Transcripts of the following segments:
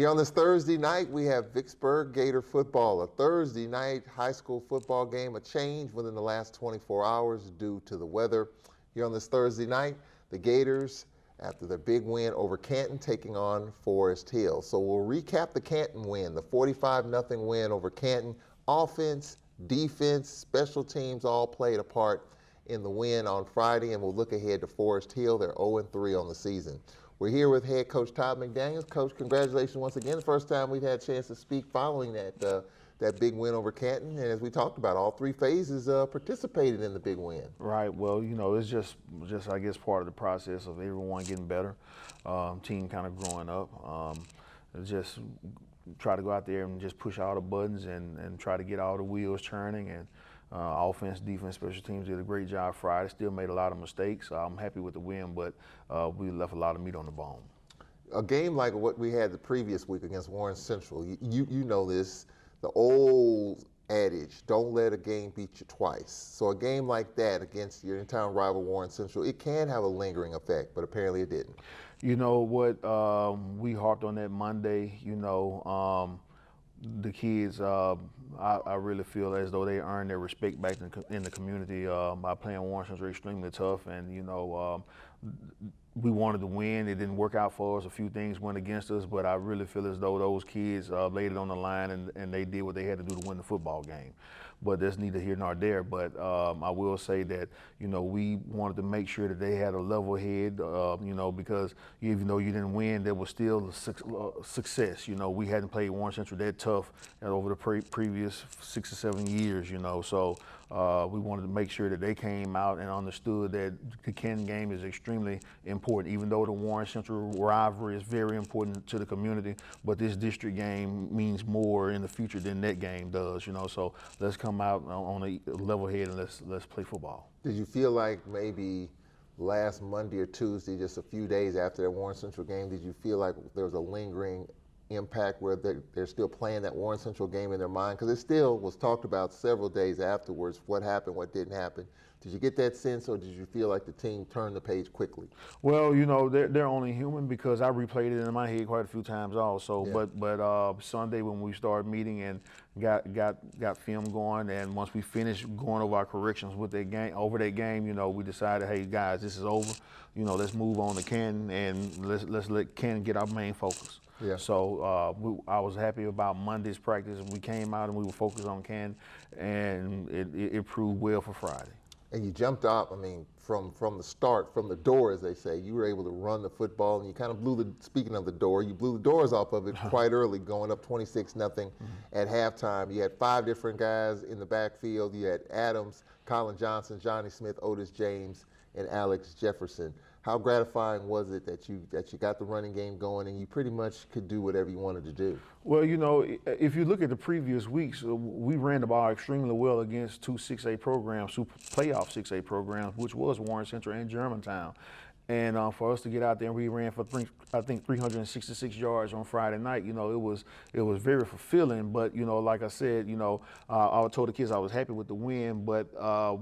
Here on this Thursday night, we have Vicksburg Gator football, a Thursday night high school football game, a change within the last 24 hours due to the weather. Here on this Thursday night, the Gators, after their big win over Canton, taking on Forest Hill. So we'll recap the Canton win, the 45-0 win over Canton. Offense, defense, special teams all played a part in the win on Friday, and we'll look ahead to Forest Hill. They're 0-3 on the season. We're here with head coach Todd McDaniel. Coach, congratulations once again. The first time we've had a chance to speak following that big win over Canton. And as we talked about, all three phases participated in the big win. Right. Well, you know, it's just I guess part of the process of everyone getting better, team kind of growing up. Just try to go out there and just push all the buttons and try to get all the wheels turning. And offense, defense, special teams did a great job Friday. Still made a lot of mistakes. I'm happy with the win, but we left a lot of meat on the bone. A game like what we had the previous week against Warren Central, you know this, the old adage, don't let a game beat you twice. So a game like that against your in-town rival Warren Central, it can have a lingering effect, but apparently it didn't. You know what, we harped on that Monday, you know, the kids, I really feel as though they earned their respect back in the community by playing Warren Central extremely tough. And, you know, we wanted to win. It didn't work out for us. A few things went against us, but I really feel as though those kids laid it on the line and they did what they had to do to win the football game. But that's neither here nor there. But I will say that, you know, we wanted to make sure that they had a level head, you know, because even though you didn't win, there was still a success. You know, we hadn't played Warren Central that tough over the previous 6 or 7 years, you know. So we wanted to make sure that they came out and understood that the Canton game is extremely important, even though the Warren Central rivalry is very important to the community, but this district game means more in the future than that game does, you know. So let's come out on a level head and let's play football. Did you feel like maybe last Monday or Tuesday, just a few days after that Warren Central game, did you feel like there was a lingering impact where they're still playing that Warren Central game in their mind? Because it still was talked about several days afterwards, what happened, what didn't happen. Did you get that sense, or did you feel like the team turned the page quickly? Well, you know, they're only human, because I replayed it in my head quite a few times also. Yeah. But Sunday when we started meeting and got film going, and once we finished going over our corrections with that game, you know, we decided, hey guys, this is over. You know, let's move on to Canton and let's let Canton get our main focus. Yeah. So I was happy about Monday's practice. We came out and we were focused on Canton, and it proved well for Friday. And you jumped up, I mean, from the start, from the door, as they say. You were able to run the football, and you kind of speaking of the door, you blew the doors off of it quite early, going up 26-0 at halftime. You had 5 different guys in the backfield. You had Adams, Colin Johnson, Johnny Smith, Otis James, and Alex Jefferson. How gratifying was it that you got the running game going and you pretty much could do whatever you wanted to do? Well, you know, if you look at the previous weeks, we ran the ball extremely well against 2 6A programs, 2 playoff 6A programs, which was Warren Central and Germantown. And for us to get out there, and we ran for I think 366 yards on Friday night. You know, it was very fulfilling. But you know, like I said, you know, I told the kids I was happy with the win, but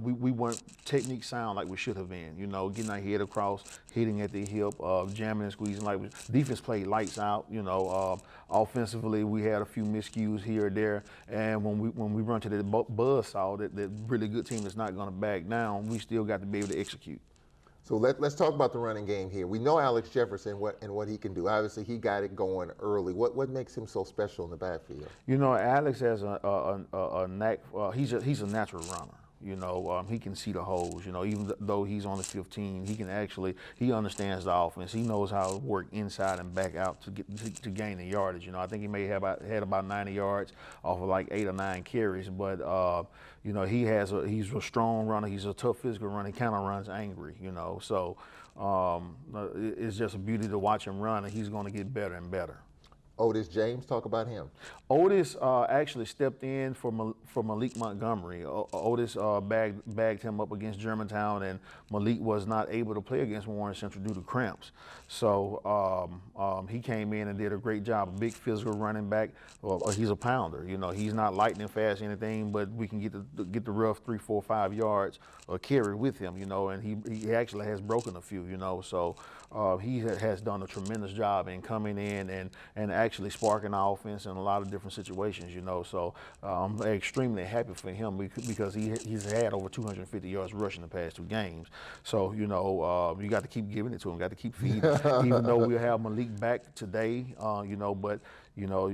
we weren't technique sound like we should have been. You know, getting our head across, hitting at the hip, jamming and squeezing. Like defense played lights out. You know, offensively we had a few miscues here or there, and when we run to the buzzsaw, that really good team that's not going to back down, we still got to be able to execute. So let's talk about the running game here. We know Alex Jefferson and what he can do. Obviously, he got it going early. What makes him so special in the backfield? You know, Alex has a knack. He's a natural runner. You know, he can see the holes. You know, even though he's on the 15, he understands the offense. He knows how to work inside and back out to gain the yardage. You know, I think he may have had about 90 yards off of like 8 or 9 carries. But you know, he's a strong runner. He's a tough physical runner. He kind of runs angry. You know, so it's just a beauty to watch him run, and he's going to get better and better. Otis James, talk about him. Otis actually stepped in for Malik Montgomery. Otis bagged him up against Germantown, and Malik was not able to play against Warren Central due to cramps. So he came in and did a great job. A big physical running back. He's a pounder. You know, he's not lightning fast or anything, but we can get the rough 3, 4, 5 yards carry with him. You know, and he actually has broken a few. You know, so he has done a tremendous job in coming in and actually sparking our offense in a lot of different situations, you know. So I'm extremely happy for him because he's had over 250 yards rushing the past 2 games. So, you know, you got to keep giving it to him, got to keep feeding him. Even though we'll have Malik back today, you know, but, you know,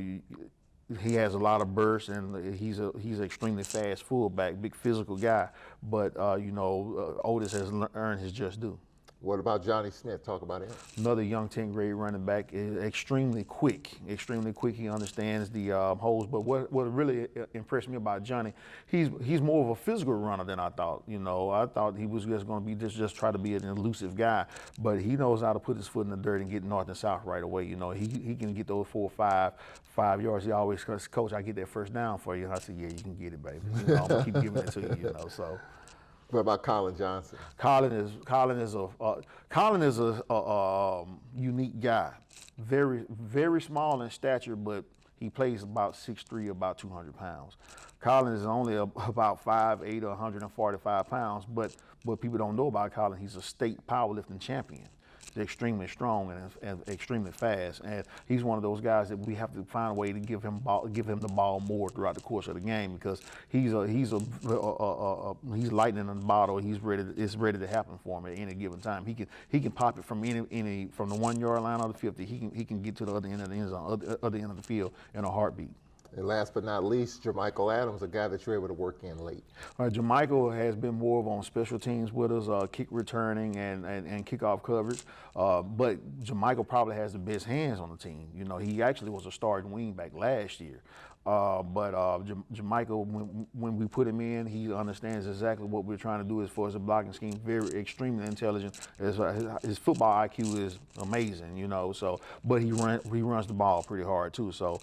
he has a lot of bursts, and he's an extremely fast fullback, big physical guy. But, you know, Otis has earned his just due. What about Johnny Smith? Talk about him. Another young 10th grade running back, is extremely quick. He understands the holes. But what really impressed me about Johnny, he's more of a physical runner than I thought. You know, I thought he was just going to be just try to be an elusive guy, but he knows how to put his foot in the dirt and get north and south right away. You know, he can get those 4 or 5 yards. He always says, "Coach, I get that first down for you." And I said, "Yeah, you can get it, baby. You know, I'm gonna keep giving it to you." You know, so. What about Colin Johnson? Colin is a unique guy. Very small in stature, but he plays about 6'3", about 200 pounds. Colin is only about 5'8", or 145 pounds, but what people don't know about Colin, he's a state powerlifting champion. They're extremely strong and extremely fast, and he's one of those guys that we have to find a way to give him the ball more throughout the course of the game, because he's lightning in the bottle. It's ready to happen for him at any given time. He can pop it from from the 1 yard line or the 50. He can get to the other end of the end zone, other end of the field in a heartbeat. And last but not least, Jermichael Adams, a guy that you're able to work in late. Jermichael has been more of on special teams with us, kick returning and kickoff coverage. But Jermichael probably has the best hands on the team. You know, he actually was a starting wingback last year. Jermichael, when we put him in, he understands exactly what we're trying to do as far as the blocking scheme. Very extremely intelligent. His football IQ is amazing, you know. So, but he runs the ball pretty hard too. So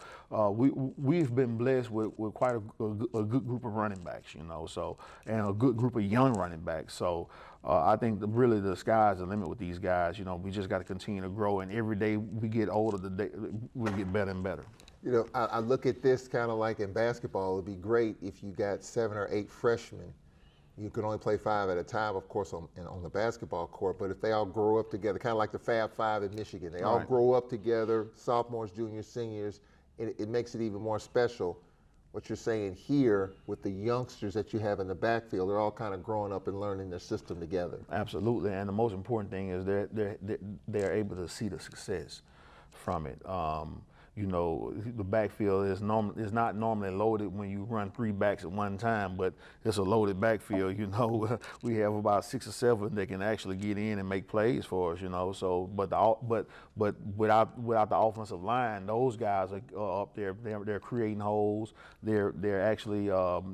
we've been blessed with quite a good group of running backs, you know. So, and a good group of young running backs. So. I think really the sky's the limit with these guys. You know, we just got to continue to grow, and every day we get older, we get better and better. You know, I look at this kind of like in basketball. It'd be great if you got 7 or 8 freshmen. You can only play 5 at a time, of course, on the basketball court. But if they all grow up together, kind of like the Fab Five in Michigan, they all grow up together, sophomores, juniors, seniors, it makes it even more special. What you're saying here with the youngsters that you have in the backfield, they're all kind of growing up and learning their system together. Absolutely, and the most important thing is they're able to see the success from it. You know, the backfield is not normally loaded when you run 3 backs at one time, but it's a loaded backfield. You know, we have about 6 or 7 that can actually get in and make plays for us. You know, so but without the offensive line, those guys are up there. They're creating holes. They're actually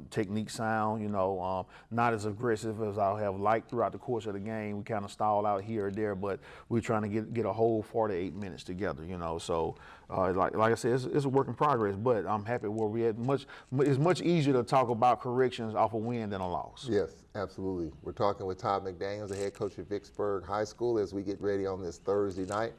technique sound. You know, not as aggressive as I'll have liked throughout the course of the game. We kind of stall out here or there, but we're trying to get a whole 48 minutes together. You know, so. Like I said, it's a work in progress, but I'm happy where we're at. It's much easier to talk about corrections off a win than a loss. Yes, absolutely. We're talking with Todd McDaniel, the head coach at Vicksburg High School, as we get ready on this Thursday night.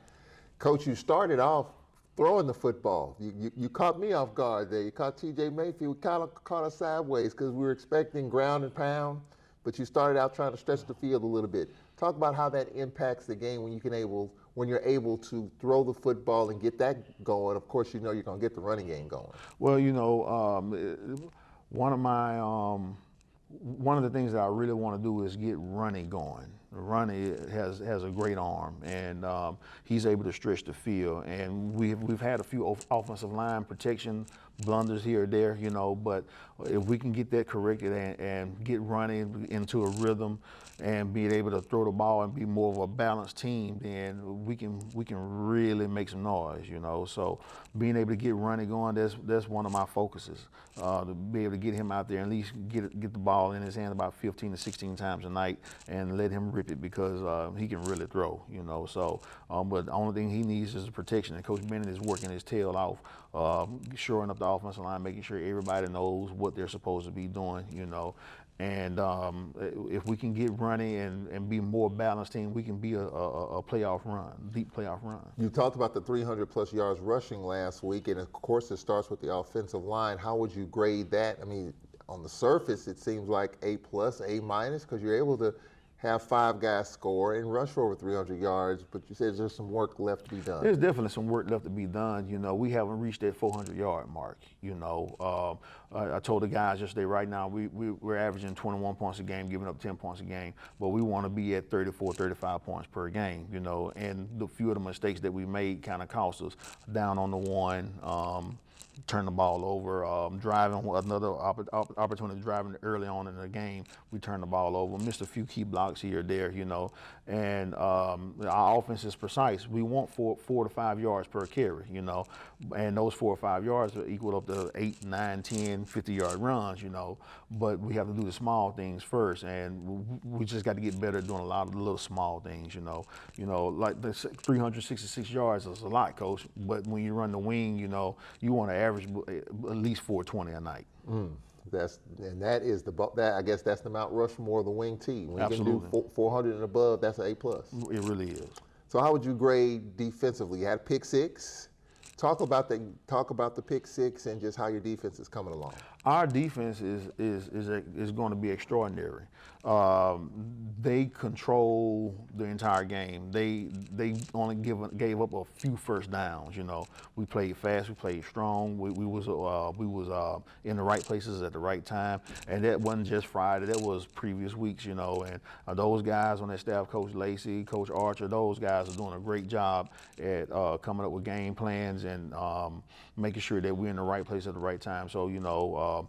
Coach, you started off throwing the football. You caught me off guard there. You caught T.J. Mayfield, kind of caught us sideways because we were expecting ground and pound, but you started out trying to stretch the field a little bit. Talk about how that impacts the game when you're able to throw the football and get that going. Of course, you know you're going to get the running game going. Well, you know, one of the things that I really want to do is get Ronnie going. Ronnie has a great arm, and he's able to stretch the field. And we've had a few offensive line protection blunders here or there, you know. But if we can get that corrected and get Ronnie into a rhythm and being able to throw the ball and be more of a balanced team, then we can really make some noise, you know. So being able to get Ronnie going, that's one of my focuses, to be able to get him out there and at least get the ball in his hand about 15 to 16 times a night and let him rip it, because he can really throw, you know. So, but the only thing he needs is protection, and Coach Bennett is working his tail off, shoring up the offensive line, making sure everybody knows what they're supposed to be doing, you know. And if we can get running and be a more balanced team, we can be a playoff run, deep playoff run. You talked about the 300-plus yards rushing last week, and of course it starts with the offensive line. How would you grade that? I mean, on the surface, it seems like A+, A-, because you're able to have 5 guys score and rush for over 300 yards, but you said there's some work left to be done. There's definitely some work left to be done. You know, we haven't reached that 400-yard mark. You know, I told the guys yesterday, right now, we're averaging 21 points a game, giving up 10 points a game, but we want to be at 34, 35 points per game, you know, and the few of the mistakes that we made kind of cost us. Down on the one, turn the ball over, driving, another opportunity driving early on in the game, we turned the ball over, missed a few key blocks here or there, you know, and our offense is precise. We want 4 to 5 yards per carry, you know, and those 4 or 5 yards are equal up to 8, 9, 10, 50-yard runs, you know, but we have to do the small things first, and we just got to get better at doing a lot of the little small things, you know, like the 366 yards is a lot, Coach, but when you run the wing, you know, you want to average at least 420 a night. That is I guess that's the Mount Rushmore of the wing T. When Absolutely. you can do 400 and above, that's an A+. It really is. So how would you grade defensively? You had a pick 6. Talk about the pick 6 and just how your defense is coming along. Our defense is going to be extraordinary. They control the entire game. They only gave up a few first downs. You know, we played fast, we played strong. We was in the right places at the right time, and that wasn't just Friday. That was previous weeks. You know, and those guys on that staff, Coach Lacey, Coach Archer, those guys are doing a great job at coming up with game plans and making sure that we're in the right place at the right time. So, you know,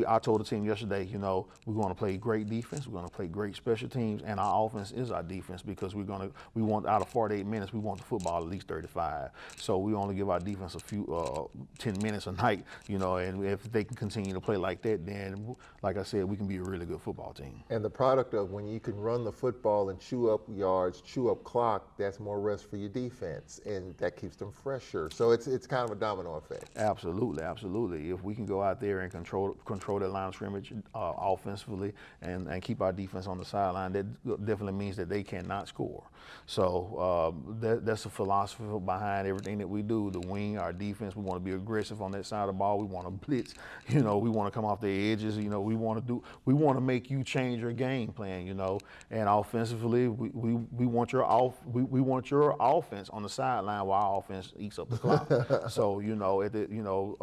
I told the team yesterday, you know, we're going to play great defense, we're going to play great special teams, and our offense is our defense because we want out of 48 minutes, we want the football at least 35. So we only give our defense a few 10 minutes a night, you know, and if they can continue to play like that, then, like I said, we can be a really good football team. And the product of when you can run the football and chew up yards, chew up clock, that's more rest for your defense, and that keeps them fresher. So it's kind of a domino effect. Absolutely, absolutely. If we can go out there and control that line of scrimmage offensively and keep our defense on the sideline, that definitely means that they cannot score. So that's a philosophy behind everything that we do. The wing, our defense, we want to be aggressive on that side of the ball. We want to blitz. You know, we want to come off the edges. You know, we want to make you change your game plan. You know, and offensively, we want your offense on the sideline while our offense eats up the clock. So you know,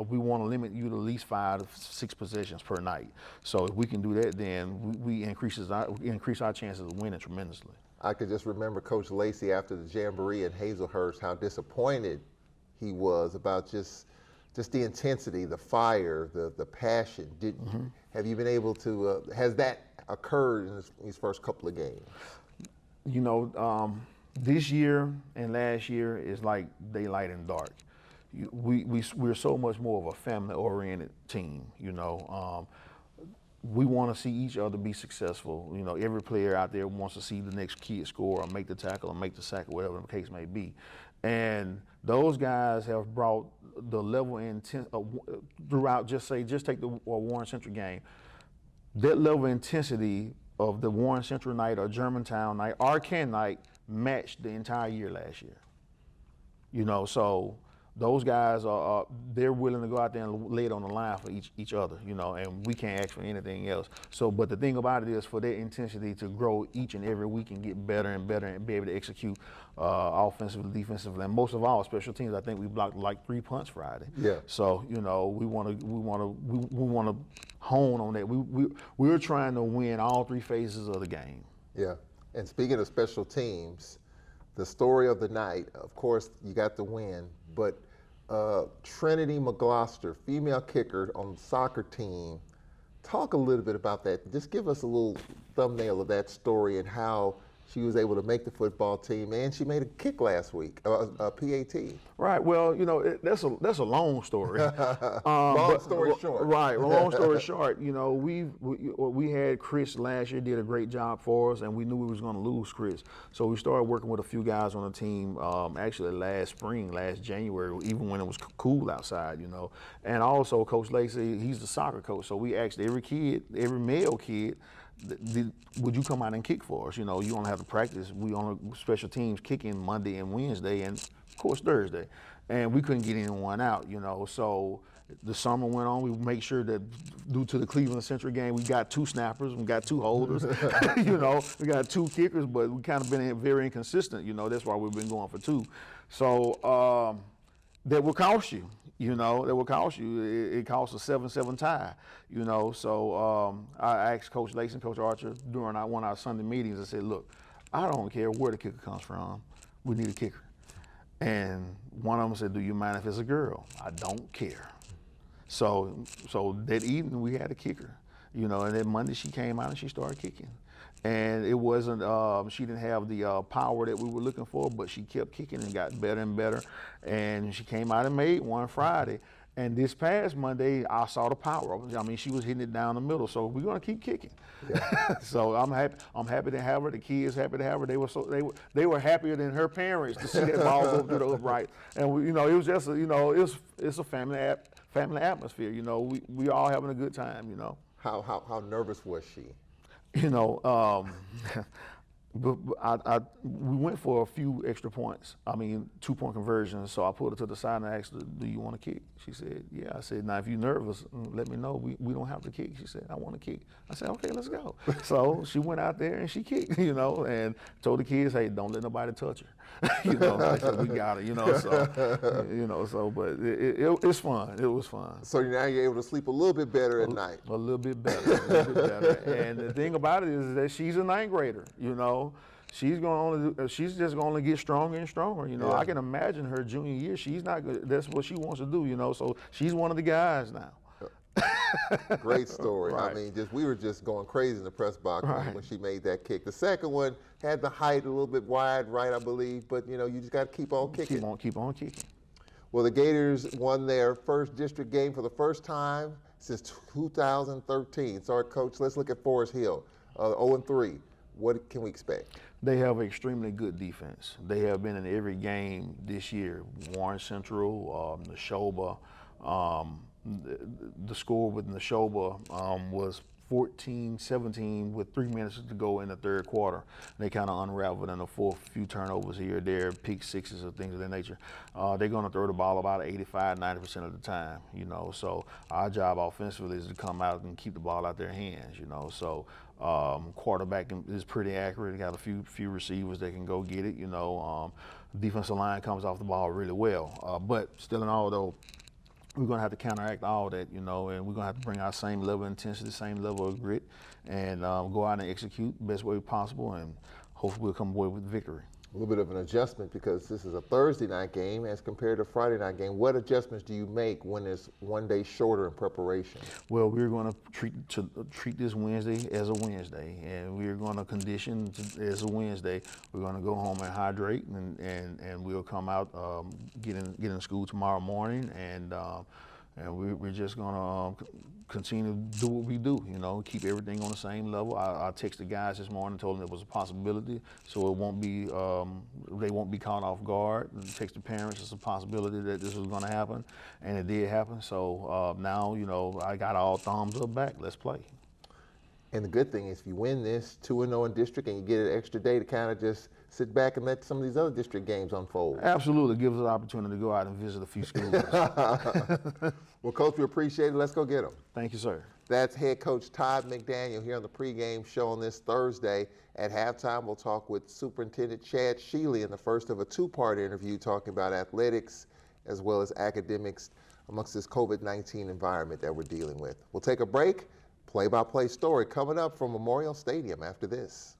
we want to limit you to at least 5 to 6 possessions per night. So if we can do that, then we increase our chances of winning tremendously. I could just remember Coach Lacey after the Jamboree in Hazelhurst, how disappointed he was about just the intensity, the fire, the passion. Have you been able to, has that occurred in these first couple of games? You know, this year and last year is like daylight and dark. We're so much more of a family-oriented team, you know. We want to see each other be successful. You know, every player out there wants to see the next kid score or make the tackle or make the sack or whatever the case may be. And those guys have brought the level of intent throughout, just take the Warren Central game. That level of intensity of the Warren Central night or Germantown night or Ken night matched the entire year last year. You know, so those guys they're willing to go out there and lay it on the line for each other, you know, and we can't ask for anything else. So, but the thing about it is for their intensity to grow each and every week and get better and better and be able to execute offensively, defensively, and most of all, special teams. I think we blocked like 3 punts Friday. Yeah. So, you know, we want to hone on that. We're trying to win all 3 phases of the game. Yeah. And speaking of special teams, the story of the night, of course, you got the win, but Trinity McGloster, female kicker on the soccer team, talk a little bit about that. Just give us a little thumbnail of that story and how she was able to make the football team, and she made a kick last week, a PAT. Right. Well, you know, that's a long story. Long story short. Right. Well, long story short, you know, we had Chris last year, did a great job for us, and we knew we was going to lose Chris. So we started working with a few guys on the team, actually last January, even when it was cool outside, you know. And also Coach Lacey, he's the soccer coach, so we asked every male kid, would you come out and kick for us? You know, you only have to practice. We only special teams kicking Monday and Wednesday and, of course, Thursday. And we couldn't get anyone out, you know. So The summer went on. We make sure that due to the Cleveland Central game, we got 2 snappers, we got 2 holders, you know, we got 2 kickers, but we kind of been very inconsistent. You know, that's why we've been going for 2. So that will cost you. You know, that will cost you. It costs a 7-7 tie. You know, so I asked Coach Lace and Coach Archer during one of our Sunday meetings. I said, look, I don't care where the kicker comes from. We need a kicker. And one of them said, do you mind if it's a girl? I don't care. So that evening we had a kicker, you know, and then Monday she came out and she started kicking. And it wasn't, she didn't have the power that we were looking for, but she kept kicking and got better and better. And she came out and made one Friday. And this past Monday, I saw the power of it. I mean, she was hitting it down the middle. So we're gonna keep kicking. Yeah. So I'm happy to have her. The kids happy to have her. They were happier than her parents to see that ball go through the upright. And we, you know, it was just it's a family atmosphere. You know, we all having a good time. You know. How nervous was she? You know, but we went for a few extra points. I mean, 2-point conversions. So I pulled her to the side and I asked her, do you want to kick? She said, yeah. I said, now if you're nervous, let me know. We don't have to kick. She said, I want to kick. I said, okay, let's go. So she went out there and she kicked, you know, and told the kids, hey, don't let nobody touch her. You know, I said, we got it, you know, so, but it's fun. It was fun. So now you're able to sleep a little bit better at night. A little bit better. And the thing about it is that she's a 9th grader, you know. She's just gonna get stronger and stronger. You know, yeah. I can imagine her junior year. She's not good. That's what she wants to do. You know, so she's one of the guys now. Great story. Right. I mean, we were just going crazy in the press box right. when she made that kick. The second one had the height a little bit wide, right, I believe. But you know, you just got to keep on kicking. Keep on kicking. Well, the Gators won their first district game for the first time since 2013. Sorry, Coach. Let's look at Forest Hill, 0-3. What can we expect? They have an extremely good defense. They have been in every game this year. Warren Central, Neshoba. The score with Neshoba was 14-17 with 3 minutes to go in the third quarter. They kind of unraveled in the fourth, few turnovers here or there, pick sixes or things of that nature. They're going to throw the ball about 85-90% of the time, you know. So our job offensively is to come out and keep the ball out their hands, you know. So quarterback is pretty accurate. They got a few receivers that can go get it, you know. Defensive line comes off the ball really well. But still in all, though, we're going to have to counteract all that, you know, and we're going to have to bring our same level of intensity, same level of grit, and go out and execute the best way possible, and hopefully we'll come away with victory. A little bit of an adjustment because this is a Thursday night game as compared to a Friday night game. What adjustments do you make when it's one day shorter in preparation? Well, we're going to treat this Wednesday as a Wednesday, and we're going to condition as a Wednesday. We're going to go home and hydrate, and we'll come out, get in school tomorrow morning, and we're just going to continue to do what we do, you know, keep everything on the same level. I texted the guys this morning, told them it was a possibility, so it won't be, they won't be caught off guard. Text the parents, it's a possibility that this was going to happen, and it did happen. So now, you know, I got all thumbs up back. Let's play. And the good thing is if you win this 2-0 in district and you get an extra day to kind of just sit back and let some of these other district games unfold. Absolutely. It gives us an opportunity to go out and visit a few schools. Well, Coach, we appreciate it. Let's go get them. Thank you, sir. That's head coach Todd McDaniel here on the pregame show on this Thursday. At halftime, we'll talk with Superintendent Chad Sheely in the first of a 2-part interview talking about athletics as well as academics amongst this COVID-19 environment that we're dealing with. We'll take a break. Play-by-play story coming up from Memorial Stadium after this.